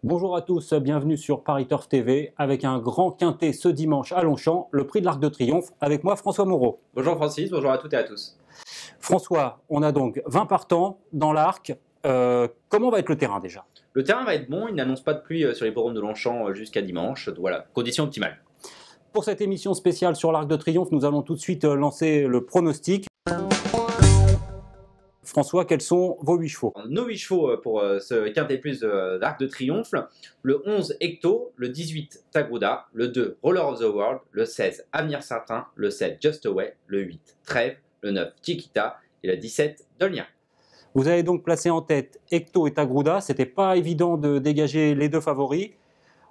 Bonjour à tous, bienvenue sur Paris Turf TV avec un grand quintet ce dimanche à Longchamp, le prix de l'Arc de Triomphe, avec moi François Moreau. Bonjour Francis, bonjour à toutes et à tous. François, on a donc 20 partants dans l'Arc. Comment va être le terrain déjà? Le terrain va être bon, il n'annonce pas de pluie sur les hippodromes de Longchamp jusqu'à dimanche. Donc voilà, conditions optimales. Pour cette émission spéciale sur l'Arc de Triomphe, nous allons tout de suite lancer le pronostic. François, quels sont vos 8 chevaux? Nos 8 chevaux pour ce quintet plus d'Arc de Triomphe. Le 11 Ecto, le 18 Tagruda, le 2 Roller of the World, le 16 Avenir Certain, le 7 Just Away, le 8 Trèves, le 9 Chiquita et le 17 Dolnia. Vous avez donc placé en tête Ecto et Tagruda. C'était pas évident de dégager les deux favoris.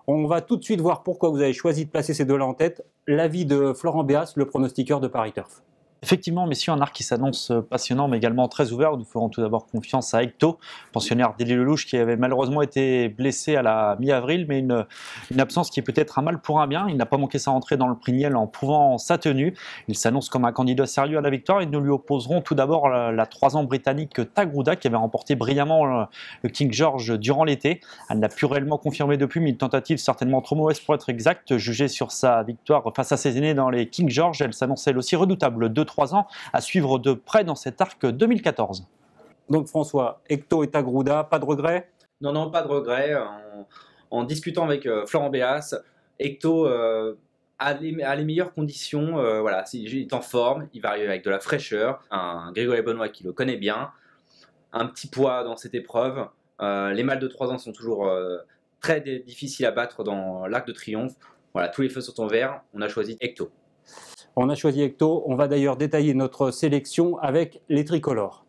On va tout de suite voir pourquoi vous avez choisi de placer ces deux-là en tête. L'avis de Florent Béas, le pronostiqueur de Paris Turf. Effectivement, messieurs, un arc qui s'annonce passionnant, mais également très ouvert. Nous ferons tout d'abord confiance à Ecto, pensionnaire d'Élie Lelouch, qui avait malheureusement été blessé à la mi-avril, mais une absence qui est peut-être un mal pour un bien. Il n'a pas manqué sa rentrée dans le prix Niel en prouvant sa tenue. Il s'annonce comme un candidat sérieux à la victoire et nous lui opposerons tout d'abord la 3 ans britannique Tagruda, qui avait remporté brillamment le King George durant l'été. Elle n'a plus réellement confirmé depuis, mais une tentative certainement trop mauvaise pour être exacte. Jugée sur sa victoire face à ses aînés dans les King George, elle s'annonce elle aussi redoutable. 2-3 ans à suivre de près dans cet arc 2014. Donc François, Ecto et Tagruda, pas de regret? Non, pas de regret. En discutant avec Florent Béas, Ecto a les meilleures conditions. Voilà, s'il est en forme, il va arriver avec de la fraîcheur, un Grégory Benoît qui le connaît bien, un petit poids dans cette épreuve. Les mâles de 3 ans sont toujours très difficiles à battre dans l'Arc de Triomphe. Voilà, tous les feux sont en vert. On a choisi Ecto. On a choisi Ecto. On va d'ailleurs détailler notre sélection avec les tricolores.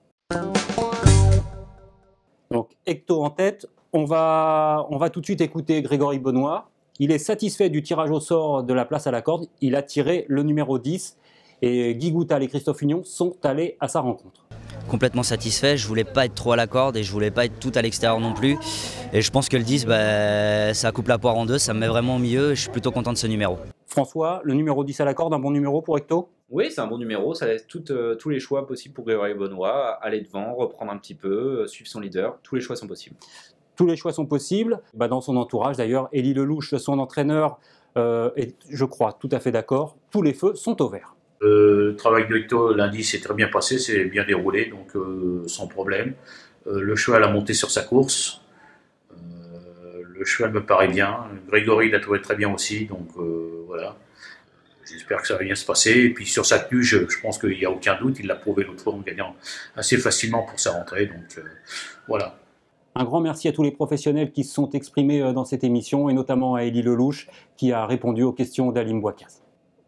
Donc Ecto en tête. On va tout de suite écouter Grégory Benoît. Il est satisfait du tirage au sort de la place à la corde. Il a tiré le numéro 10 et Guy Goutal et Christophe Union sont allés à sa rencontre. Complètement satisfait, je voulais pas être trop à la corde et je voulais pas être tout à l'extérieur non plus. Et je pense que le 10, ça coupe la poire en deux, ça me met vraiment au milieu et je suis plutôt content de ce numéro. François, le numéro 10 à la corde, un bon numéro pour Ecto? Oui, c'est un bon numéro, ça laisse tous les choix possibles pour Grégory Benoît, aller devant, reprendre un petit peu, suivre son leader, tous les choix sont possibles. Tous les choix sont possibles. Dans son entourage d'ailleurs, Élie Lelouch, son entraîneur, est, je crois, tout à fait d'accord. Tous les feux sont au vert. Le travail de Ecto lundi s'est très bien passé, c'est bien déroulé, donc sans problème. Le cheval a monté sur sa course. Le cheval me paraît bien. Grégory l'a trouvé très bien aussi, donc voilà. J'espère que ça va bien se passer. Et puis sur sa tenue, je pense qu'il n'y a aucun doute. Il l'a prouvé l'autre fois en gagnant assez facilement pour sa rentrée, donc voilà. Un grand merci à tous les professionnels qui se sont exprimés dans cette émission, et notamment à Élie Lelouch, qui a répondu aux questions d'Alim Bouakas.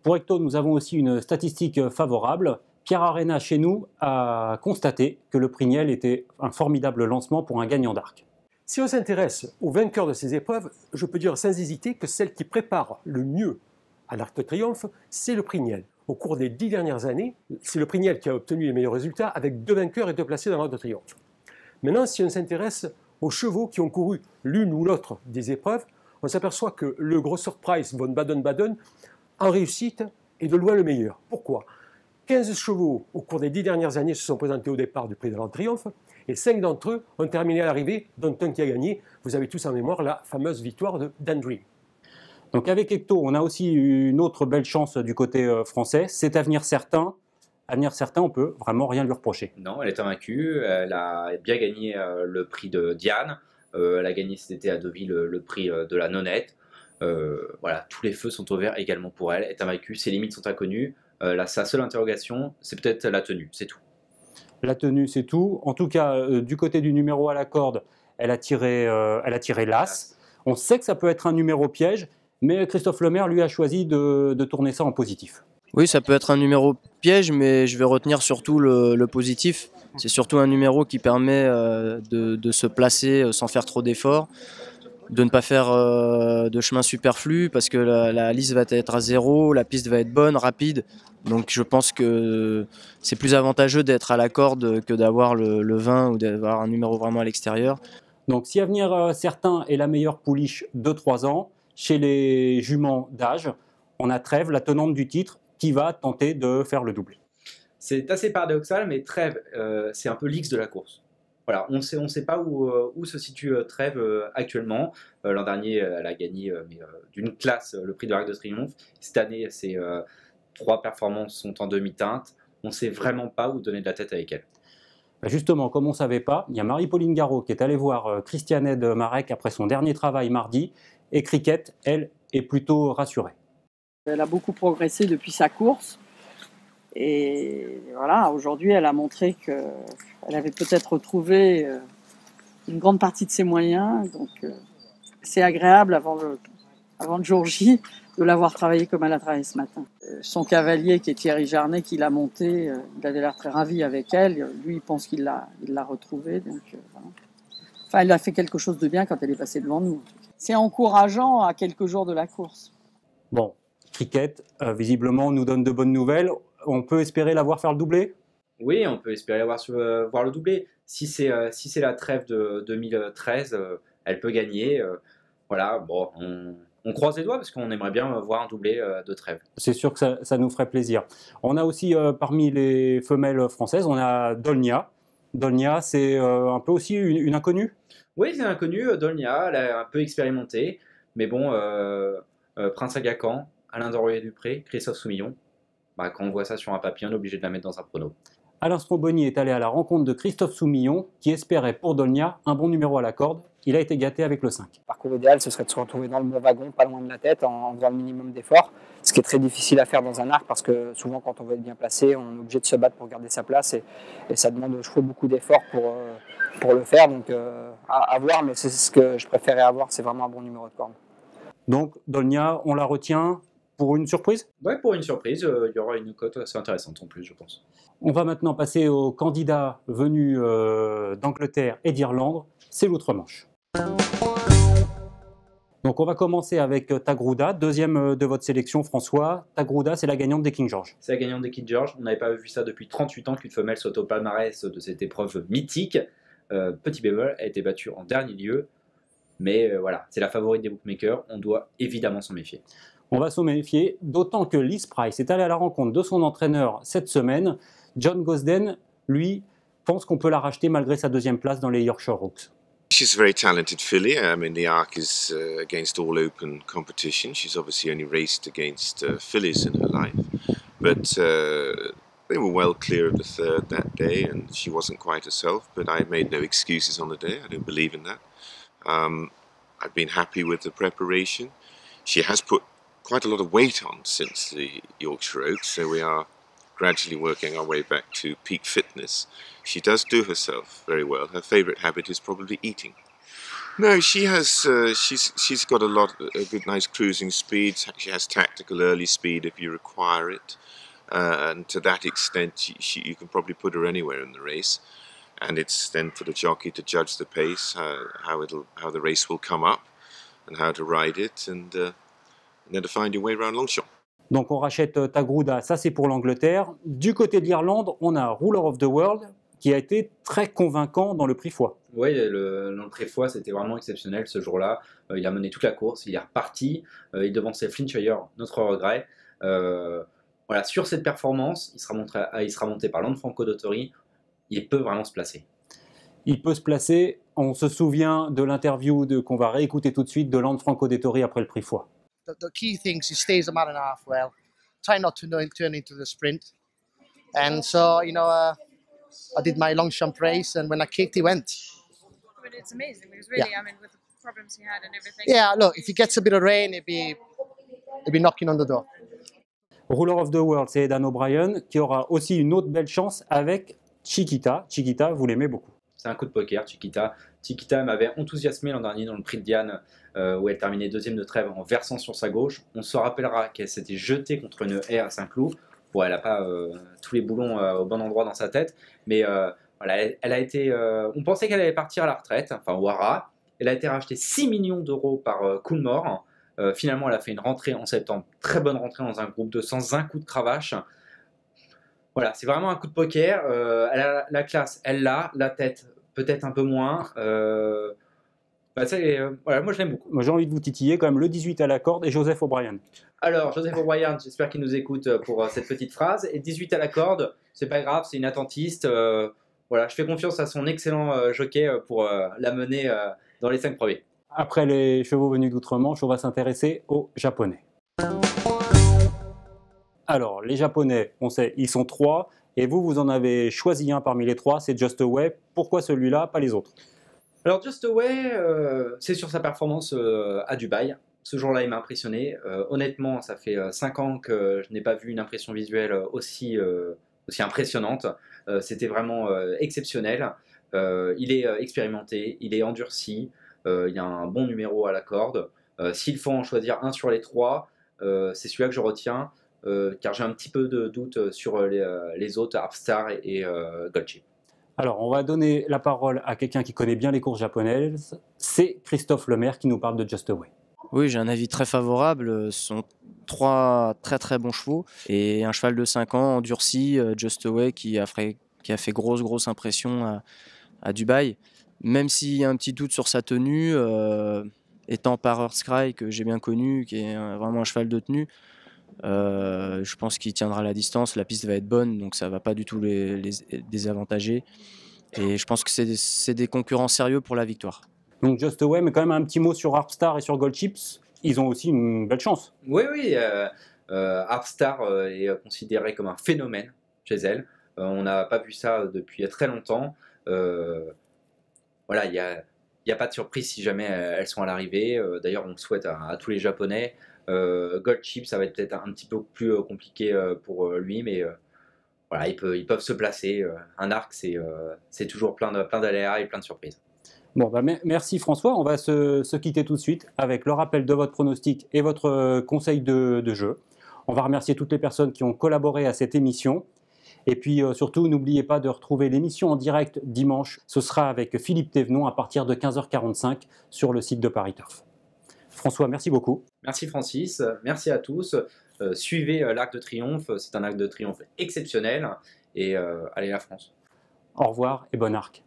Pour Ecto, nous avons aussi une statistique favorable. Pierre Arena, chez nous, a constaté que le prix Niel était un formidable lancement pour un gagnant d'arc. Si on s'intéresse aux vainqueurs de ces épreuves, je peux dire sans hésiter que celle qui prépare le mieux à l'Arc de Triomphe, c'est le prix Niel. Au cours des 10 dernières années, c'est le prix Niel qui a obtenu les meilleurs résultats avec 2 vainqueurs et 2 placés dans l'Arc de Triomphe. Maintenant, si on s'intéresse aux chevaux qui ont couru l'une ou l'autre des épreuves, on s'aperçoit que le gros surprise von Baden-Baden, en réussite, est de loin le meilleur. Pourquoi? 15 chevaux au cours des 10 dernières années se sont présentés au départ du prix de l'Arc de Triomphe et 5 d'entre eux ont terminé à l'arrivée, dont un qui a gagné. Vous avez tous en mémoire la fameuse victoire de Dan Dream. Donc avec Ecto, on a aussi une autre belle chance du côté français, c'est Avenir Certain. Avenir Certain, on peut vraiment rien lui reprocher. Non, elle est invaincue, elle a bien gagné le prix de Diane, elle a gagné cet été à Deauville le prix de la Nonette. Voilà, tous les feux sont au vert également pour elle, elle est invaincue, ses limites sont inconnues. Sa seule interrogation, c'est peut-être la tenue, c'est tout. La tenue, c'est tout. En tout cas, du côté du numéro à la corde, elle a tiré l'As. On sait que ça peut être un numéro piège, mais Christophe Lemaire, lui, a choisi de tourner ça en positif. Oui, ça peut être un numéro piège, mais je vais retenir surtout le positif. C'est surtout un numéro qui permet de se placer sans faire trop d'efforts, de ne pas faire de chemin superflu, parce que la lisse va être à 0, la piste va être bonne, rapide. Donc je pense que c'est plus avantageux d'être à la corde que d'avoir le 20 ou d'avoir un numéro vraiment à l'extérieur. Donc si Avenir Certain est la meilleure pouliche de 3 ans, chez les juments d'âge, on a Trèves, la tenante du titre, qui va tenter de faire le double. C'est assez paradoxal, mais Trèves, c'est un peu l'X de la course. voilà, on sait pas où se situe Trèves actuellement. L'an dernier, elle a gagné d'une classe le prix de l'Arc de Triomphe. Cette année, ses 3 performances sont en demi-teinte. On ne sait vraiment pas où donner de la tête avec elle. Justement, comme on ne savait pas, il y a Marie-Pauline Garot qui est allée voir Christiane de Marek après son dernier travail mardi. Et Cricket, elle, est plutôt rassurée. Elle a beaucoup progressé depuis sa course. Et voilà, aujourd'hui, elle a montré qu'elle avait peut-être retrouvé une grande partie de ses moyens. Donc, c'est agréable avant le jour J de l'avoir travaillé comme elle a travaillé ce matin. Son cavalier, qui est Thierry Jarnet, qui l'a monté, il avait l'air très ravi avec elle. Lui, il pense qu'il l'a retrouvée. Donc, voilà. Enfin, elle a fait quelque chose de bien quand elle est passée devant nous. C'est encourageant à quelques jours de la course. Bon, Cricket, visiblement, nous donne de bonnes nouvelles. On peut espérer la voir faire le doublé? Oui, on peut espérer voir le doublé. Si c'est la trêve de 2013, elle peut gagner. Voilà, bon, on croise les doigts parce qu'on aimerait bien voir un doublé de Trèves. C'est sûr que ça nous ferait plaisir. On a aussi parmi les femelles françaises, on a Dolnia. Dolnia, c'est un peu aussi une inconnue? Oui, c'est une inconnue. Dolnia, elle est un peu expérimentée. Mais bon, Prince Agacan, Alain Dorier-Dupré, Christophe Soumillon, quand on voit ça sur un papier, on est obligé de la mettre dans un prono. Alain Stromboni est allé à la rencontre de Christophe Soumillon qui espérait pour Dolnia un bon numéro à la corde. Il a été gâté avec le 5. Le parcours idéal, ce serait de se retrouver dans le bon wagon, pas loin de la tête, en faisant le minimum d'efforts. Ce qui est très difficile à faire dans un arc parce que souvent, quand on veut être bien placé, on est obligé de se battre pour garder sa place et ça demande, je trouve, beaucoup d'efforts pour le faire. Donc, à voir, mais c'est ce que je préférais avoir, c'est vraiment un bon numéro de corde. Donc, Dolnia, on la retient pour une surprise? Ouais, pour une surprise, il y aura une cote assez intéressante en plus, je pense. On va maintenant passer aux candidats venus d'Angleterre et d'Irlande, c'est l'outre-Manche. Donc on va commencer avec Tagrouda, deuxième de votre sélection, François. Tagrouda, c'est la gagnante des King George. C'est la gagnante des King George. On n'avait pas vu ça depuis 38 ans qu'une femelle soit au palmarès de cette épreuve mythique. Petit bémol, elle a été battue en dernier lieu. Mais voilà, c'est la favorite des bookmakers. On doit évidemment s'en méfier. On va s'en méfier, d'autant que Liz Price est allée à la rencontre de son entraîneur cette semaine. John Gosden, lui, pense qu'on peut la racheter malgré sa deuxième place dans les Yorkshire Rooks. She's a very talented filly. I mean, the Arc is against all open competition. She's obviously only raced against fillies in her life. But they were well clear of the third that day, and she wasn't quite herself. But I made no excuses on the day. I don't believe in that. I've been happy with the preparation. She has put quite a lot of weight on since the Yorkshire Oaks, so we are gradually working our way back to peak fitness. She does do herself very well. Her favourite habit is probably eating. No, she has. She's got a good, nice cruising speed. She has tactical early speed if you require it, and to that extent, you can probably put her anywhere in the race. And it's then for the jockey to judge the pace, how the race will come up, and how to ride it, and then to find your way around Longchamp. Donc on rachète Tagrouda, ça c'est pour l'Angleterre. Du côté de l'Irlande, on a Ruler of the World qui a été très convaincant dans le prix foie. Oui, dans le prix foie, c'était vraiment exceptionnel ce jour-là. Il a mené toute la course, il est reparti, il devançait Flintshire, notre regret. Voilà, sur cette performance, il sera monté par Lanfranco Dottori, il peut vraiment se placer. Il peut se placer, on se souvient de l'interview qu'on va réécouter tout de suite de Lanfranco Dottori après le prix foie. The key things, he stays a mile and a half well. Try not to turn into the sprint. And so, I did my Longchamp race, and when I kicked, he went. But it's amazing because really, I mean, with the problems he had and everything. Yeah, look, if he gets a bit of rain, he'll be knocking on the door. Ruler of the World, c'est Aidan O'Brien qui aura aussi une autre belle chance avec Chiquita. Chiquita, vous l'aimez beaucoup. C'est un coup de poker, Chiquita. Chiquita m'avait enthousiasmé l'an dernier dans le prix de Diane, où elle terminait deuxième de Trèves en versant sur sa gauche. On se rappellera qu'elle s'était jetée contre une haie à Saint-Cloud. Bon, elle n'a pas tous les boulons au bon endroit dans sa tête, mais voilà, elle a été. On pensait qu'elle allait partir à la retraite, enfin au Hara. Elle a été rachetée 6 millions d'euros par Coolmore. Finalement, elle a fait une rentrée en septembre, très bonne rentrée dans un groupe de 101 coups de cravache. Voilà, c'est vraiment un coup de poker. Elle a la classe, elle l'a, la tête peut-être un peu moins. Voilà, moi je l'aime beaucoup. Moi j'ai envie de vous titiller quand même le 18 à la corde et Joseph O'Brien. Alors, Joseph O'Brien, j'espère qu'il nous écoute pour cette petite phrase. Et 18 à la corde, c'est pas grave, c'est une attentiste. voilà, je fais confiance à son excellent jockey pour la mener dans les 5 premiers. Après les chevaux venus d'outre-Manche, on va s'intéresser aux Japonais. Alors, les Japonais, on sait, ils sont 3, et vous en avez choisi un parmi les 3, c'est Just Away. Pourquoi celui-là, pas les autres? Alors Just Away, c'est sur sa performance à Dubaï. Ce jour-là, il m'a impressionné. Honnêtement, ça fait 5 ans que je n'ai pas vu une impression visuelle aussi impressionnante. C'était vraiment exceptionnel. Il est expérimenté, il est endurci, il y a un bon numéro à la corde. S'il faut en choisir un sur les 3, c'est celui-là que je retiens, car j'ai un petit peu de doute sur les autres, Harpstar et Gold Chip. Alors, on va donner la parole à quelqu'un qui connaît bien les courses japonaises. C'est Christophe Lemaire qui nous parle de Just Away. Oui, j'ai un avis très favorable. Ce sont 3 très très bons chevaux et un cheval de 5 ans endurci, Just Away, qui a fait grosse impression à Dubaï. Même s'il y a un petit doute sur sa tenue, étant par Earthsky, que j'ai bien connu, qui est vraiment un cheval de tenue, je pense qu'il tiendra la distance. La piste va être bonne, donc ça ne va pas du tout les désavantager. Et je pense que c'est des concurrents sérieux pour la victoire. Donc Just Away, mais quand même un petit mot sur Harpstar et sur Gold Chips. Ils ont aussi une belle chance. Oui, Harpstar est considérée comme un phénomène chez elle. On n'a pas vu ça depuis très longtemps. Voilà, il n'y a pas de surprise si jamais elles sont à l'arrivée. D'ailleurs, on le souhaite à tous les Japonais. Gold Chip, ça va être peut-être un petit peu plus compliqué pour lui, mais voilà, ils peuvent se placer. Un arc, c'est toujours plein d'aléas et plein de surprises. Bon, merci François. On va se quitter tout de suite avec le rappel de votre pronostic et votre conseil de jeu. On va remercier toutes les personnes qui ont collaboré à cette émission. Et puis surtout, n'oubliez pas de retrouver l'émission en direct dimanche. Ce sera avec Philippe Thévenon à partir de 15h45 sur le site de Paris Turf. François, merci beaucoup. Merci Francis, merci à tous. Suivez l'Arc de Triomphe, c'est un Arc de Triomphe exceptionnel. Et allez la France. Au revoir et bon arc.